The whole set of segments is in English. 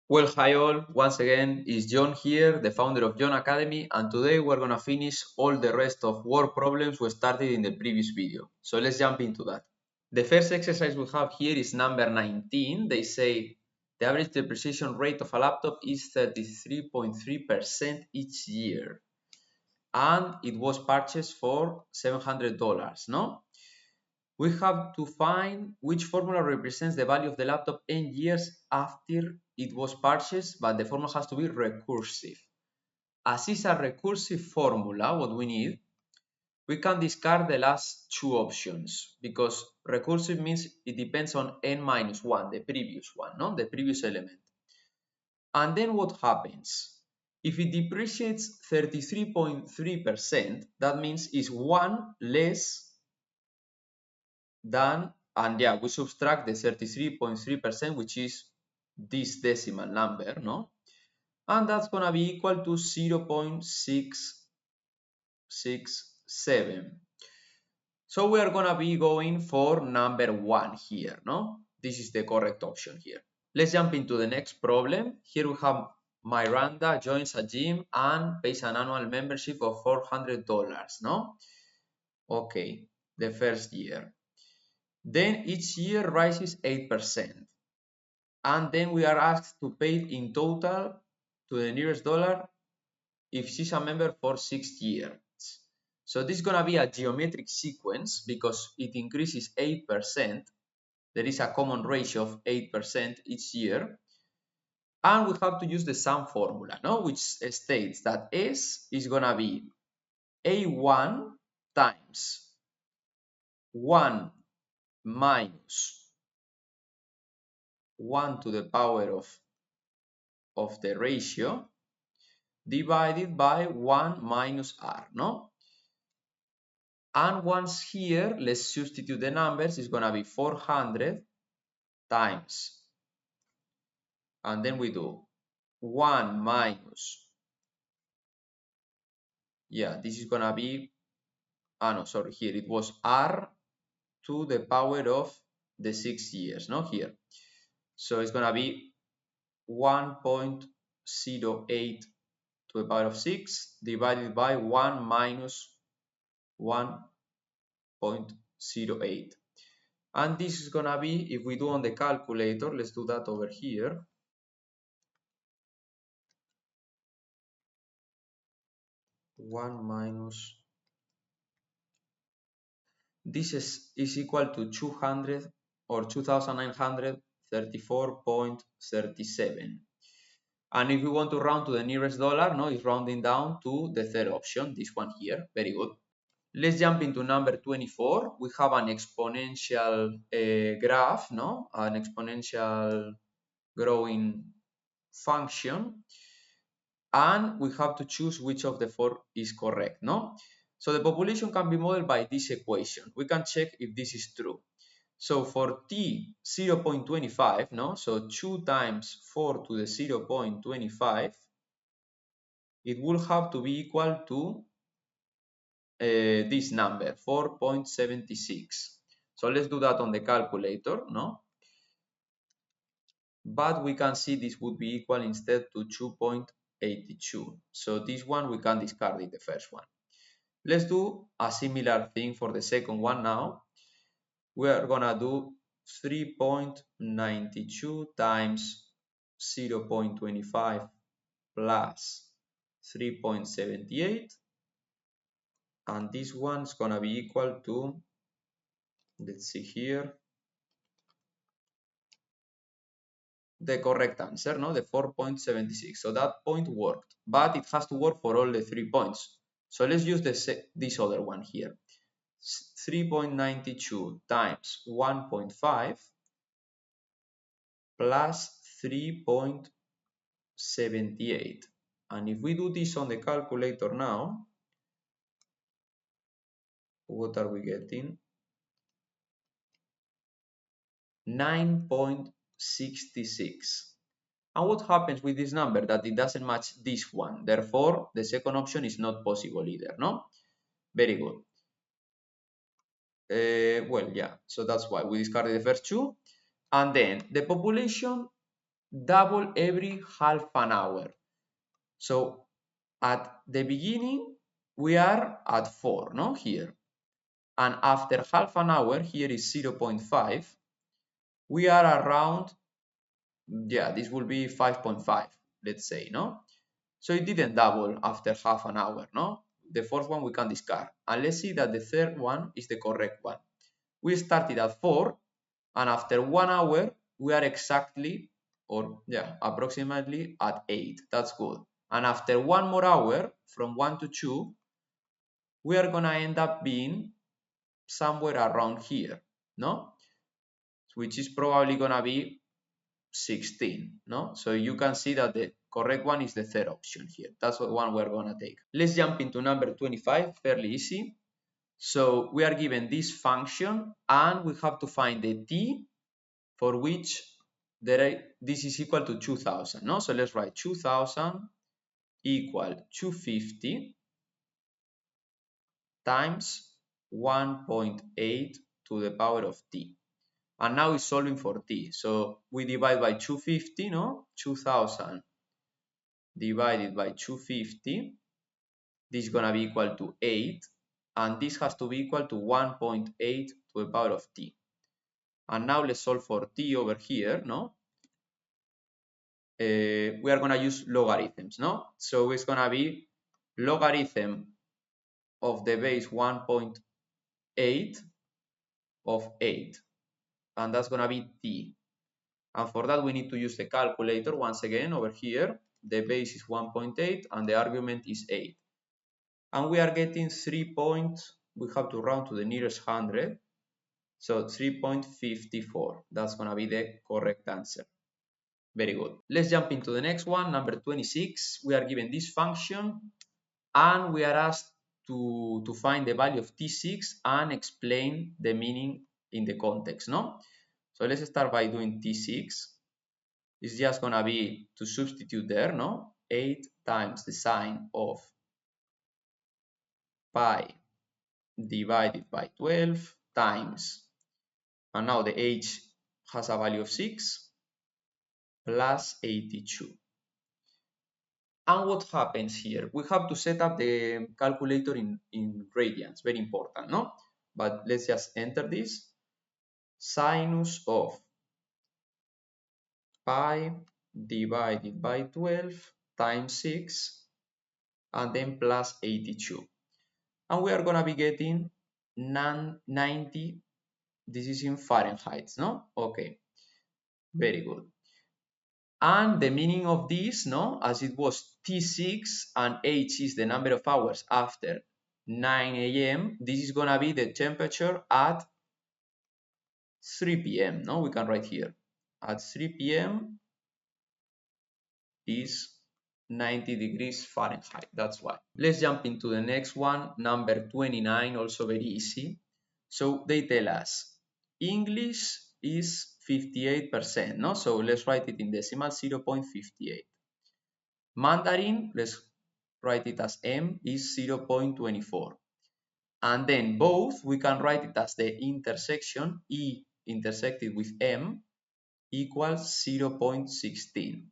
Well, hi all, once again, it's John here, the founder of John Academy, and today we're gonna finish all the rest of word problems we started in the previous video. So let's jump into that. The first exercise we have here is number 19. They say the average depreciation rate of a laptop is 33.3% each year. And it was purchased for $700, no? We have to find which formula represents the value of the laptop 10 years after it was purchased, but the formula has to be recursive. As is a recursive formula, what we need, we can discard the last two options because recursive means it depends on n minus 1, the previous one, no? The previous element. And then what happens? If it depreciates 33.3%, that means it's 1 less than, and yeah, we subtract the 33.3%, which is this decimal number, no? And that's gonna be equal to 0.667. So we are gonna be going for number 1 here, no? This is the correct option here. Let's jump into the next problem. Here we have Miranda joins a gym and pays an annual membership of $400, no? Okay, the first year. Then each year rises 8%. And then we are asked to pay in total to the nearest dollar if she's a member for 6 years. So this is going to be a geometric sequence because it increases 8%. There is a common ratio of 8% each year. And we have to use the sum formula, no? Which states that S is going to be A1 times 1 minus 1 to the power of the ratio divided by 1 minus r, no? And once here, let's substitute the numbers, it's gonna be 400 times, and then we do 1 minus, yeah, this is gonna be, no, sorry, here it was r to the power of the 6 years, no, here. So it's gonna be 1.08 to the power of 6 divided by 1 minus 1.08. And this is gonna be, if we do on the calculator, let's do that over here. One minus, this is equal to 200 or 2,934.37. And if we want to round to the nearest dollar, no, it's rounding down to the third option, this one here. Very good. Let's jump into number 24. We have an exponential graph, no? An exponential growing function. And we have to choose which of the four is correct, no? So the population can be modeled by this equation. We can check if this is true. So for t 0.25, no? So 2 times 4 to the 0.25, it will have to be equal to this number, 4.76. So let's do that on the calculator, no? But we can see this would be equal instead to 2.82. So this one we can discard it, the first one. Let's do a similar thing for the second one now. We are gonna do 3.92 times 0.25 plus 3.78, and this one's gonna be equal to, let's see here, the correct answer, no, the 4.76. So that point worked, but it has to work for all the 3 points. So let's use this other one here. 3.92 times 1.5 plus 3.78. And if we do this on the calculator now, what are we getting? 9.66. And what happens with this number? That it doesn't match this one. Therefore, the second option is not possible either, no? Very good. Well, yeah, so that's why we discarded the first two. And then the population double every half an hour. So at the beginning, we are at 4, no? Here. And after half an hour, here is 0.5. We are around, yeah, this will be 5.5, let's say, no? So it didn't double after half an hour, no? The fourth one we can discard. And let's see that the third one is the correct one. We started at 4, and after 1 hour, we are exactly, or yeah, approximately at 8. That's good. And after 1 more hour, from 1 to 2, we are gonna end up being somewhere around here, no? Which is probably gonna be 16, no? So you can see that the correct one is the third option here. That's the one we're gonna take. Let's jump into number 25, fairly easy. So we are given this function and we have to find the t for which this is equal to 2000, no? So let's write 2000 equal 250 times 1.8 to the power of t. And now it's solving for t. So we divide by 250, no? 2000 divided by 250. This is gonna be equal to 8. And this has to be equal to 1.8 to the power of t. And now let's solve for t over here, no? We are gonna use logarithms, no? So it's gonna be logarithm of the base 1.8 of 8. And that's gonna be t. And for that, we need to use the calculator once again over here. The base is 1.8 and the argument is 8. And we are getting 3 points. We have to round to the nearest 100. So 3.54. That's going to be the correct answer. Very good. Let's jump into the next one, number 26. We are given this function and we are asked to find the value of t6 and explain the meaning in the context, no? So let's start by doing t6. It's just gonna be to substitute there, no? 8 times the sine of pi divided by 12 times, and now the h has a value of 6 plus 82. And what happens here? We have to set up the calculator in radians, very important, no? But let's just enter this. Sinus of pi divided by 12 times 6 and then plus 82. And we are going to be getting 90. This is in Fahrenheit, no? Okay, very good. And the meaning of this, no, as it was T6 and H is the number of hours after 9 a.m., this is going to be the temperature at 3 p.m., no? We can write here. At 3 p.m. is 90 degrees Fahrenheit, that's why. Let's jump into the next one, number 29, also very easy. So they tell us English is 58%, no? So let's write it in decimal, 0.58. Mandarin, let's write it as M, is 0.24. And then both, we can write it as the intersection, E intersected with M equals 0.16.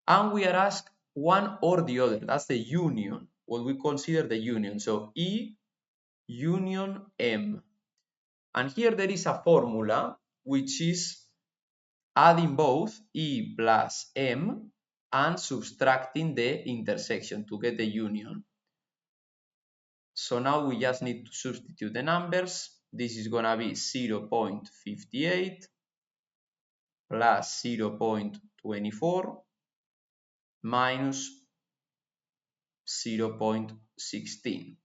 And we are asked one or the other, that's the union, what we consider the union. So E union M. And here there is a formula which is adding both E plus M and subtracting the intersection to get the union. So now we just need to substitute the numbers. This is going to be 0.58 plus 0.24 minus 0.16.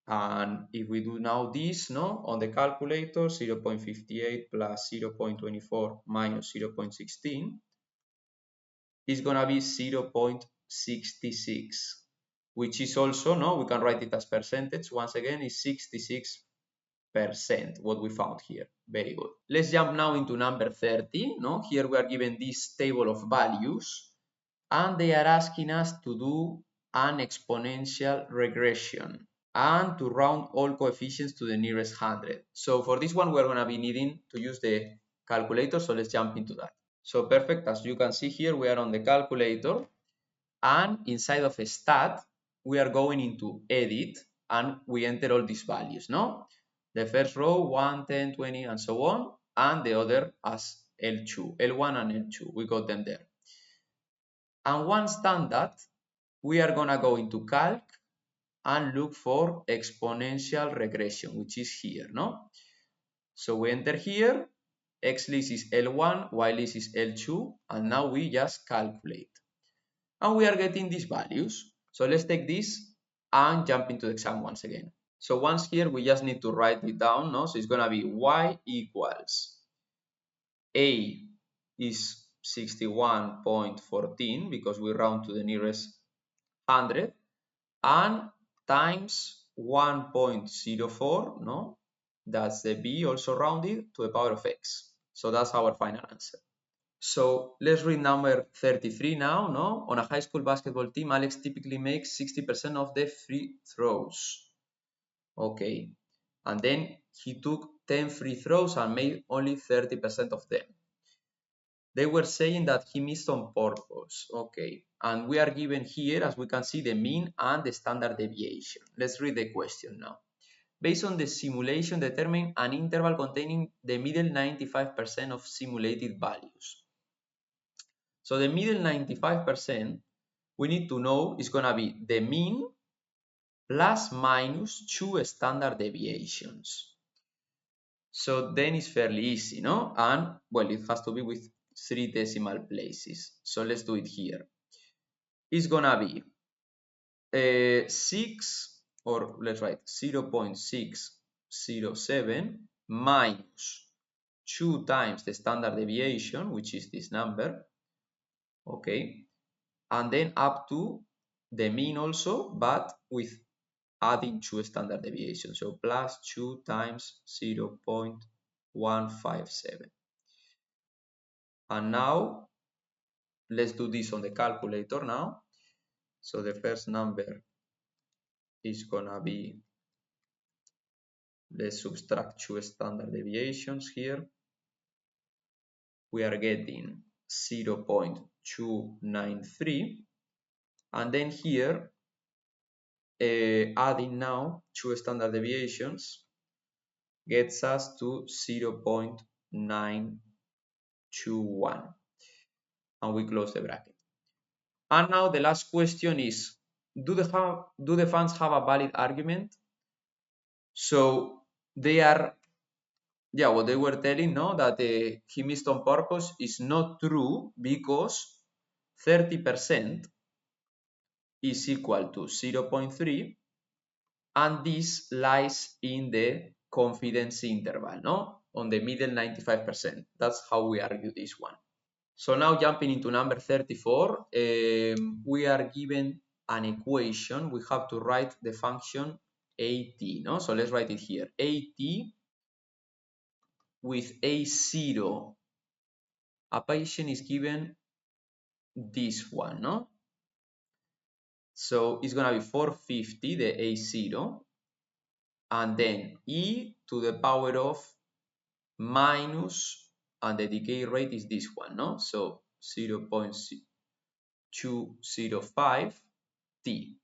And if we do now this, no, on the calculator, 0.58 plus 0.24 minus 0.16 is gonna be 0.66, which is also, no, we can write it as percentage. Once again, is 66%, what we found here. Very good. Let's jump now into number 30, no? Here we are given this table of values, and they are asking us to do an exponential regression and to round all coefficients to the nearest 100. So for this one, we're going to be needing to use the calculator, so let's jump into that. So perfect, as you can see here, we are on the calculator, and inside of stat, we are going into edit, and we enter all these values, no? The first row, 1, 10, 20, and so on, and the other as L2, L1 and L2, we got them there. And once done that, we are gonna go into calc and look for exponential regression, which is here, no? So we enter here, x-list is L1, y-list is L2, and now we just calculate. And we are getting these values. So let's take this and jump into the exam once again. So once here, we just need to write it down, no? So it's gonna be y equals A is 61.14 because we round to the nearest 100, and times 1.04, no? That's the b also rounded to the power of x. So that's our final answer. So let's read number 33 now, no? On a high school basketball team, Alex typically makes 60% of the free throws. Okay. And then he took 10 free throws and made only 30% of them. They were saying that he missed on purpose. Okay. And we are given here, as we can see, the mean and the standard deviation. Let's read the question now. Based on the simulation, determine an interval containing the middle 95% of simulated values. So the middle 95%, we need to know is going to be the mean plus minus 2 standard deviations. So then it's fairly easy, no? And, well, it has to be with 3 decimal places. So let's do it here. It's going to be 6, or let's write 0.607 minus 2 times the standard deviation, which is this number, okay, and then up to the mean also, but with adding 2 standard deviations, so plus 2 times 0.157. And now let's do this on the calculator now. So the first number is gonna be, let's subtract 2 standard deviations here. We are getting 0.293, and then here adding now 2 standard deviations gets us to 0.921, and we close the bracket. And now the last question is, do the fans have a valid argument? So they are, yeah, what they were telling, no, that he missed on purpose is not true, because 30% is equal to 0.3, and this lies in the confidence interval, no, on the middle 95%. That's how we argue this one. So now jumping into number 34, we are given an equation. We have to write the function at, no? So let's write it here. At with a0, a patient is given this one, no? So it's gonna be 450, the a0, and then e to the power of minus, and the decay rate is this one, no? So 0.205 t.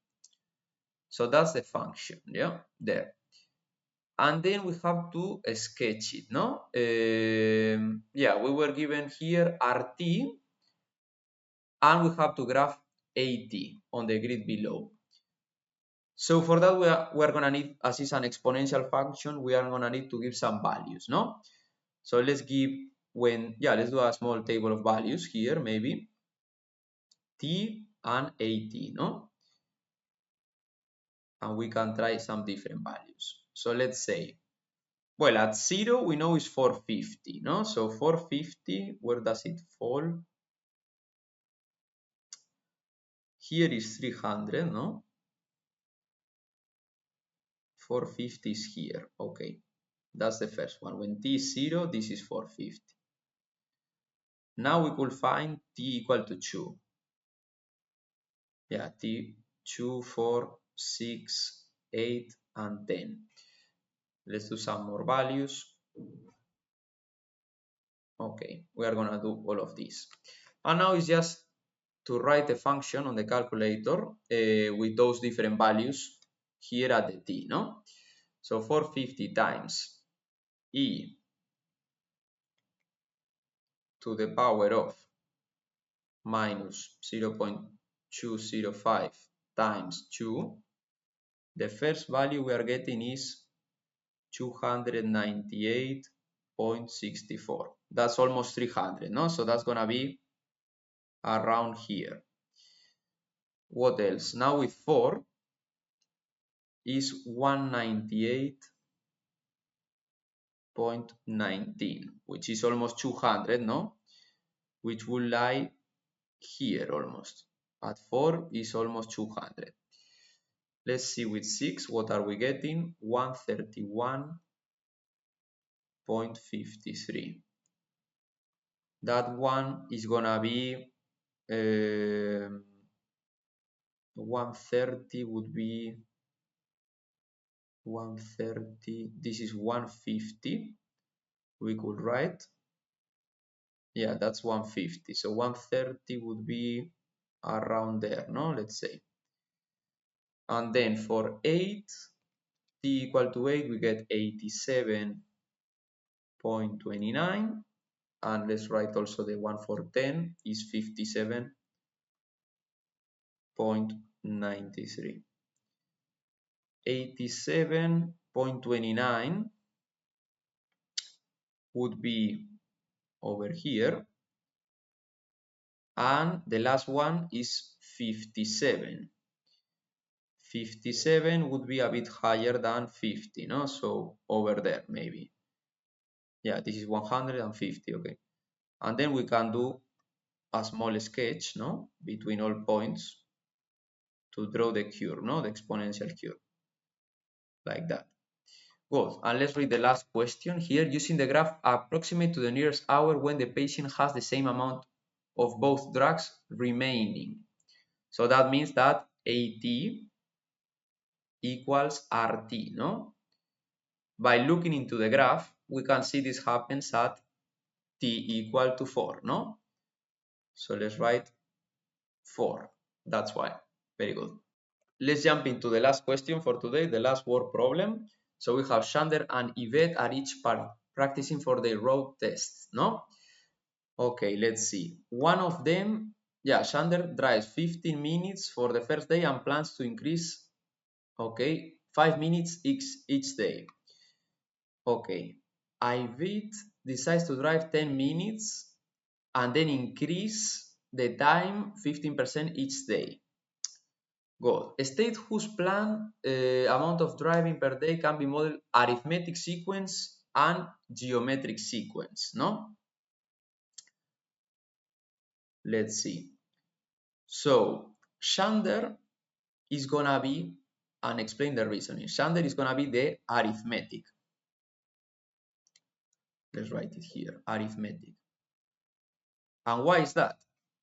So that's the function, yeah, there. And then we have to sketch it, no? Yeah, we were given here RT, and we have to graph AT on the grid below. So for that, we're gonna need, as it's an exponential function, we are gonna need to give some values, no? So let's give, let's do a small table of values here, maybe T and AT, no? And we can try some different values. So let's say, well, at 0, we know is 450, no? So 450, where does it fall? Here is 300, no? 450 is here, okay. That's the first one. When t is 0, this is 450. Now we could find t equal to 2. Yeah, t 2, 4, 6, 8, and 10. Let's do some more values. Okay, we are gonna do all of this. And now it's just to write a function on the calculator with those different values here at the t, no? So 450 times e to the power of minus 0.205 times 2, the first value we are getting is 298.64. That's almost 300, no? So that's gonna be around here. What else? Now with 4 is 198.19, which is almost 200, no? Which will lie here almost. At 4 is almost 200. Let's see with 6, what are we getting? 131.53. That one is gonna be 130 would be 130. This is 150. We could write, yeah, that's 150. So 130 would be around there, no? Let's say. And then for 8, t equal to 8, we get 87.29. And let's write also the one for 10 is 57.93. 87.29 would be over here, and the last one is 57. 57 would be a bit higher than 50, no? So over there maybe. Yeah, this is 150, okay. And then we can do a small sketch, no, between all points to draw the curve, no, the exponential curve, like that. Good. And let's read the last question here. Using the graph, approximate to the nearest hour when the patient has the same amount of both drugs remaining. So that means that AT equals RT, no? By looking into the graph, we can see this happens at t equal to 4, no? So let's write 4. That's why. Very good. Let's jump into the last question for today, the last word problem. So we have Shander and Yvette are each practicing for their road tests, no? Okay, let's see. One of them, yeah, Shander drives 15 minutes for the first day and plans to increase, okay, 5 minutes each day. Okay, Yvette decides to drive 10 minutes and then increase the time 15% each day. Good. State whose planned amount of driving per day can be modeled arithmetic sequence and geometric sequence, no? Let's see. So Shander is gonna be, and explain the reasoning. Shander is gonna be the arithmetic. Let's write it here, arithmetic. And why is that?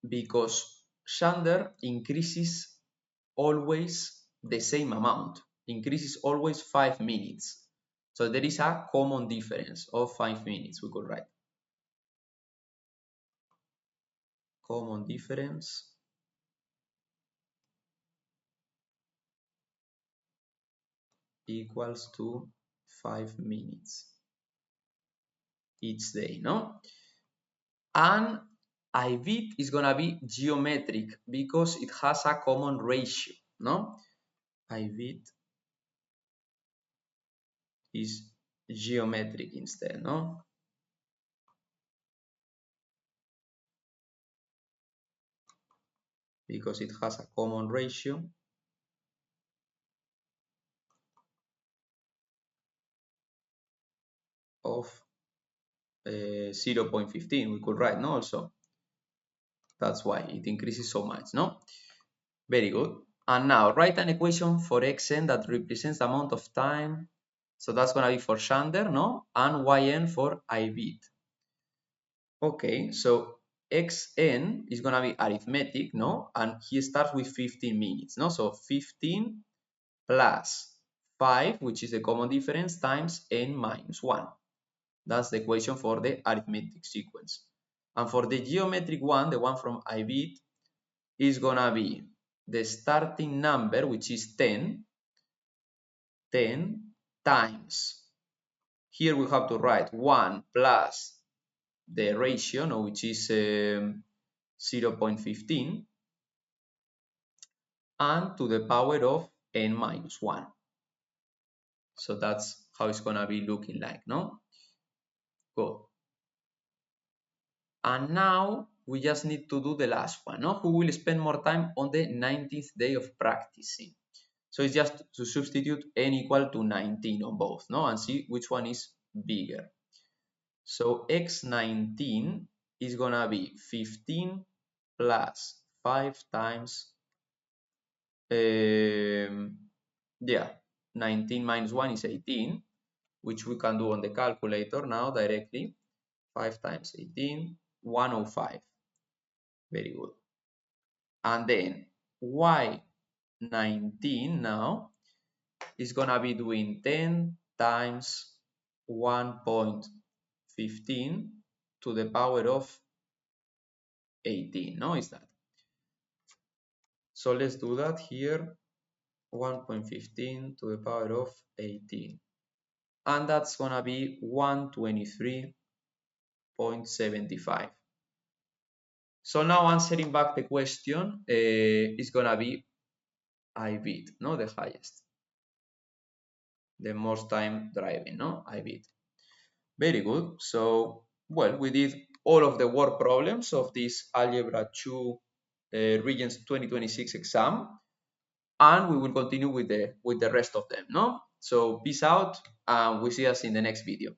Because Shander increases always the same amount, increases always 5 minutes. So there is a common difference of 5 minutes, we could write. Common difference equals to 5 minutes each day, no? And IVIT is gonna be geometric because it has a common ratio, no? IVIT is geometric instead, no? Because it has a common ratio of 0.15, we could write, no, also. That's why it increases so much, no? Very good. And now write an equation for xn that represents the amount of time. So that's gonna be for Shander, no? And yn for IVIT. Okay, so xn is gonna be arithmetic, no? And he starts with 15 minutes, no? So 15 plus 5, which is the common difference, times n minus 1. That's the equation for the arithmetic sequence. And for the geometric one, the one from IBIT, is gonna be the starting number, which is 10 times. Here we have to write 1 plus the ratio, no, which is 0.15, and to the power of n minus 1. So that's how it's gonna be looking like, no? Good. And now we just need to do the last one, no? Who will spend more time on the 19th day of practicing? So it's just to substitute n equal to 19 on both, no? And see which one is bigger. So x19 is gonna be 15 plus 5 times, 19 minus 1 is 18, which we can do on the calculator now directly. 5 times 18, 105. Very good. And then y19 now is gonna be doing 10 times 1.15 to the power of 18, no, is that? So let's do that here, 1.15 to the power of 18. And that's gonna be 123.75. So now answering back the question is gonna be IBIT, no, the highest, the most time driving, no, IBIT. Very good. So, well, we did all of the word problems of this Algebra 2 Regents 2026 exam, and we will continue with the rest of them, no? So peace out, and we see us in the next video.